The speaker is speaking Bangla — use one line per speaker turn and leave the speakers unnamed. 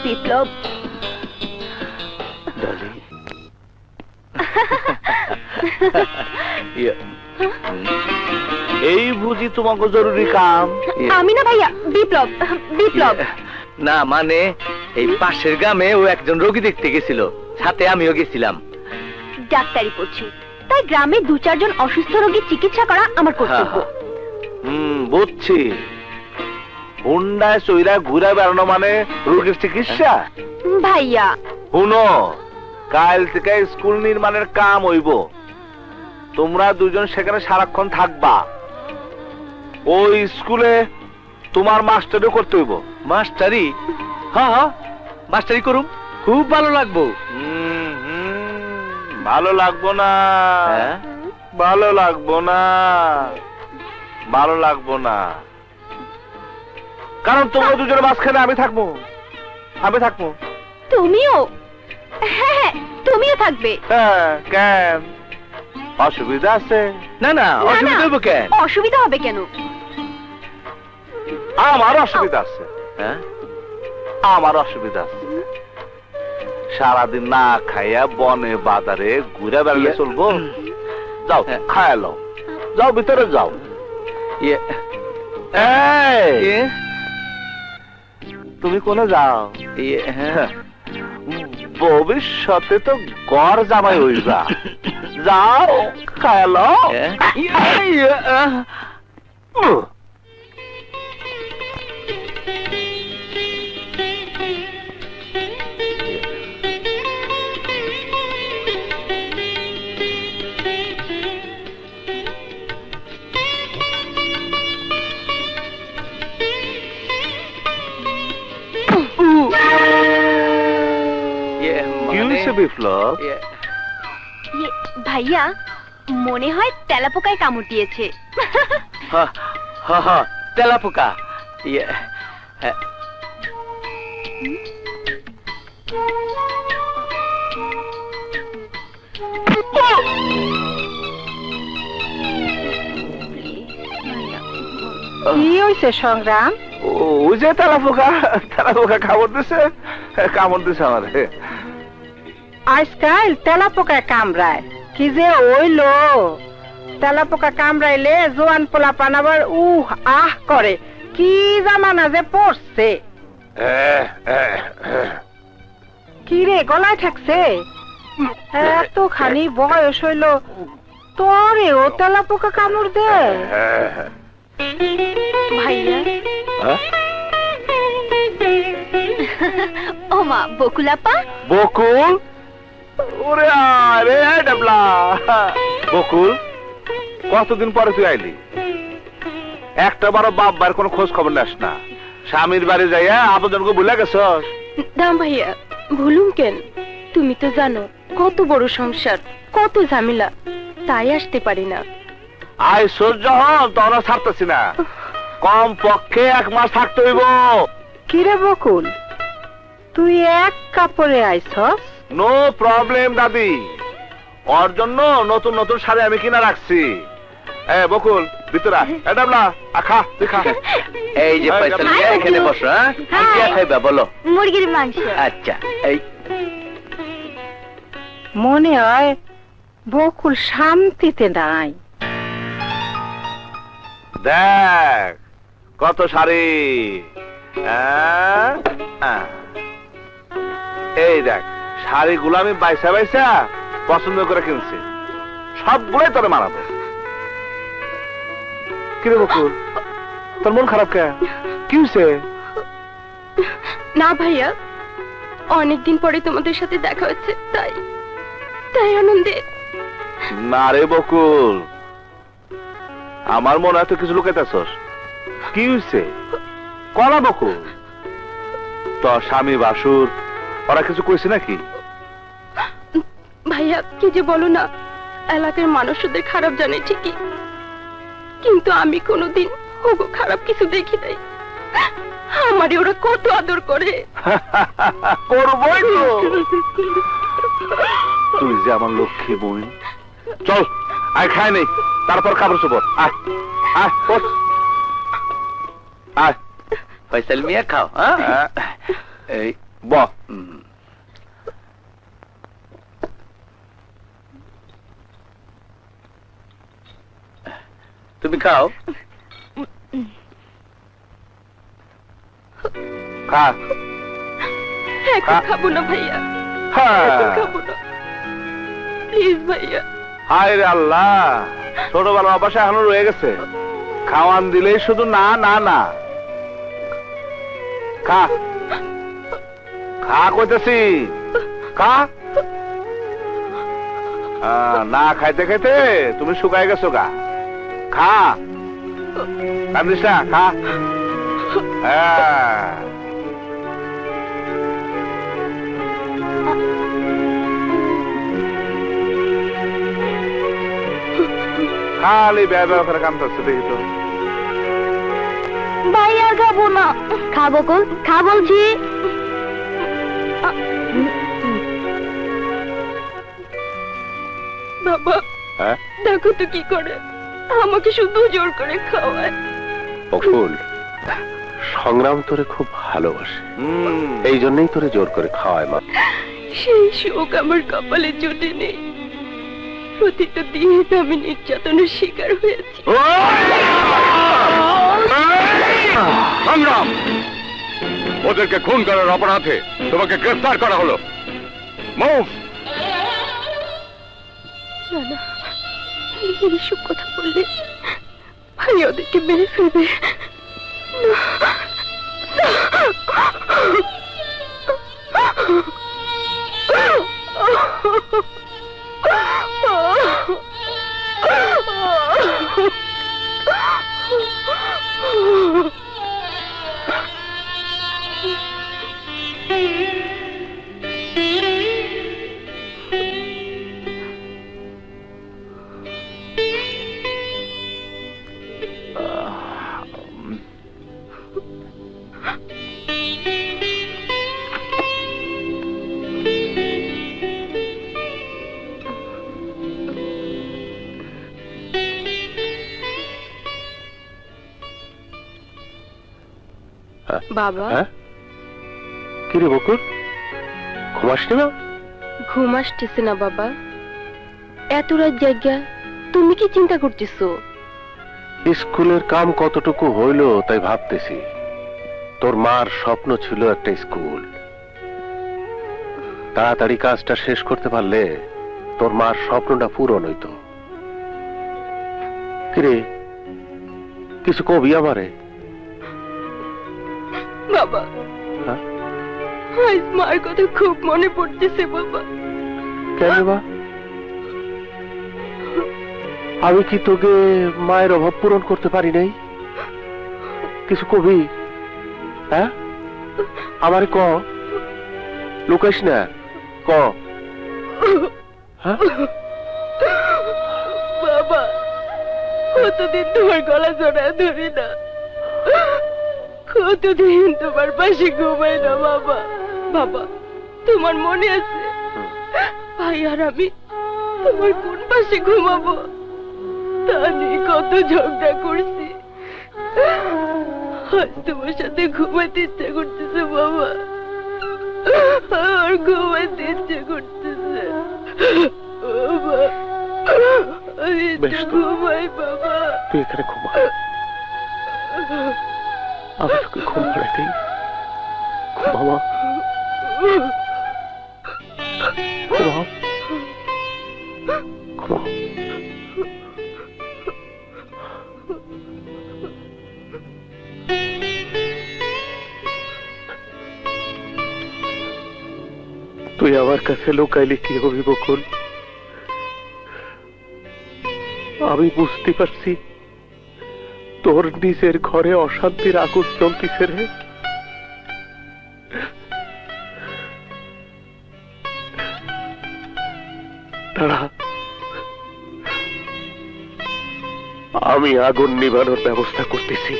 বিপ্লব।
ডলি এই বুঝি তোমাকে জরুরি কাম?
আমি না ভাইয়া, বিপ্লব। বিপ্লব
না মানে এই পাশের গ্রামে ও একজন রোগী দেখতে গেছিল, সাথে আমিও গেছিলাম।
ডাক্তারি পড়ছি, তাই গ্রামে 2-4 জন অসুস্থ রোগীর চিকিৎসা করা আমার কর্তব্য।
বুঝছি। হুন্ডায় চইরা ঘুরে বেড়ানো মানে রোগীর চিকিৎসা?
ভাইয়া
শুনো, কাল থেকে স্কুল নির্মাণের কাম হইব, তোমরা দুজন সেখানে সারাক্ষণ থাকবা। ওই স্কুলে তোমার মাস্টারিও করতে হইব। মাস্টারি? হ্যাঁ হ্যাঁ, মাস্টারি করুম, খুব ভালো লাগবো। ভালো লাগবো না, ভালো লাগবো না, ভালো লাগবো না, কারণ তোমরা দুজনের মাঝখানে আমি থাকবো, আমি থাকবো।
তুমিও? হ্যাঁ, তুমিও থাকবে।
হ্যাঁ, কেন অসুবিধা আছে? না না, অসুবিধা হবে কেন?
অসুবিধা হবে কেন?
আমার অসুবিধা আছে। হ্যাঁ, আমার অসুবিধা আছে। সারাদিন না খাইয়া বনে বাজারে ঘুরে বেড়ালে চলবো? যাও খায়া লও, যাও ভিতরে যাও। তুমি কোনে যাও? ভবিষ্যতে তো গড় জামাই হইবা, যাও খায়া লও। বিপ্লব,
ভাইয়া মনে হয় তেলাপোকায় কামড় দিয়েছে।
তেলাপোকা?
কি হইছে সংগ্রাম?
ওই যে তেলাপোকা, তেলাপোকা কামড় দিছে, কামড় দিছে আমারে।
আজকাল তেলাপোকায় কামড়ায় কি যে হইলো? তেলাপোকা কামড়াইলে জোয়ান পোলা পান আবার আহ করে, কি জামানা যে পড়ছে। কি রে, গলায় ঠেকছে? এতখানি বয়স হইল তোরে ও তেলাপোকা কামড় দে?
ভাইয়া ও মা, বকুলাপা।
বকুল? ওরে আরে ডাবলা, বকুল কতদিন পরে তুই আইলি? একটা বারো বাপ বার কোনো খোঁজ খবর নাস না, স্বামীর বাড়ি যাইয়া আবেদনকে ভুলে গেছস?
দাম ভাইয়া, ভুলুম কেন? তুমি তো জানো কত বড় সংসার, কত ঝামেলা, তাই আসতে পারি না।
আই সহ্য হন তখন ছাড়তেছি না, কম পক্ষে 1 মাস থাকতে হইব।
কিরে বকুল, তুই এক কাপড়ে আইছস?
নো প্রবলেম দাদি, ওর জন্য নতুন নতুন শাড়ি আমি কিনা রাখছি। বকুল ভিতরা, ডাবলা খা, তুই খা। এই যে পয়সা নিয়ে এখানে বসো। কি খাইবা বলো?
মুরগির মাংস।
আচ্ছা, এই
মনে হয় বকুল শান্তিতে নাই।
দেখ কত শাড়ি, এই দেখ শাড়িগুলো আমি বাইসা বাইসা পছন্দ করে কিনছি, সবগুলোই তোরে মানাবো। কিরে বকুল, তোর মন খারাপ কে? কি হয়েছে?
না ভাইয়া, অনেকদিন পরে তোমাদের সাথে দেখা হচ্ছে, তাই তাই আনন্দে।
না রে বকুল, আমার মনে হয় তুই কিছু লুকাইতেছস। কি হয়েছে কলা বকুল? তোর স্বামী বাসুর ওরা কিছু কইছে নাকি?
ভাইয়া কি যে বলো না, এলাকার মানুষ ওদের খারাপ জানে ঠিকই, কিন্তু আমি কোনোদিন ওগো খারাপ কিছু দেখি নাই। আমারে ওরা কত আদর করে।
করবই তো, তুই যে আমার লক্ষ্মী বোন। চল আয়, খাই নেই, তারপর কাপড় চোপড়। আয় আয় আয়, ফয়সাল মিয়া খাও। এই বহ।
তুমি খাও।
খা।
এখন খাবো না ভাইয়া,
হ্যাঁ।
এখন খাবো না, প্লিজ ভাইয়া।
হায় রে আল্লাহ, ছোটবেলা অভ্যাস এখনো রয়ে গেছে। খাওয়ান দিলেই শুধু না না না। খা খা কইতেছি, খা। না খাইতে খাইতে তুমি শুকাই গেছো গা। খা, কান্দিস না, খা। হ্যাঁ। খালি ব্যয় করে কান্দতেছে দেখি তো।
ভাইয়া খাবো না। খাবো কোন, খা বলছি। বাবা,
হ্যাঁ
দেখো তো কি করে, আমাকে শুধু জোর করে খাওয়ায়।
বকুল, সংগ্রাম তোরে খুব ভালোবাসে, এই জন্যই তোরে জোর করে খাওয়ায় মা।
সেই শোক আমার কপালে জুটে নেই। প্রতিটা দিন আমি নির্যাতনের শিকার হয়েছি।
সংগ্রাম, ওদেরকে খুন করার অপরাধে তোমাকে গ্রেফতার করা হলো। মুভ।
না না, এইসব কথা বললে ভাই ওদেরকে মেরে ফেলবে। বাবা,
কি রে বকুল, ঘুমাসনি না?
ঘুম আসতেছে না বাবা। এত রাত জায়গা তুমি কি চিন্তা করতেছো?
স্কুলের কাম কতটুকু হইল তাই ভাবতেছি। তোর মার স্বপ্ন ছিল একটা স্কুল, তাড়াতাড়ি কাজটা শেষ করতে পারলে তোর মার স্বপ্নটা পূরণ হইত। কিরে, কিছু কবি আমারে?
বাবা,
হ্যাঁ?
আজ মার কথা খুব মনে পড়তেছে বাবা।
কেন বা? আমি কি তোকে মায়ের অভাব পূরণ করতে পারি নাই? কিছু কবি? হ্যাঁ, আমার ক, লুকাইস না, ক। হ্যাঁ?
বাবা, কতদিন তোমার গলা জড়ায় ধরি না, কতদিন তোমার পাশে ঘুমাই না বাবা। বাবা, তোমার মনে আছে ভাই আর আমি তোমার কোন পাশে ঘুমাবো তা নিয়ে কত ঝগড়া করছি। আজ তোমার সাথে ঘুমাতে ইচ্ছে করতেছে বাবা, আর ঘুমাতে ইচ্ছে করতেছে বাবা। আমি
বেশ তো।
ঘুমাই বাবা।
তুই এখানে ঘুমা, আমি তোকে ঘুম পাড়াই দিই। ঘুমামা, ঘুমাও, ঘুমাও। তুই আমার কাছে লুকাইলি কি হবি বকুল? আমি বুঝতে পারছি তোর নিজের ঘরে অশান্তির আগুন জ্বলতিছে রে। দাঁড়া, আমি আগুন নিভানোর ব্যবস্থা করতেছি।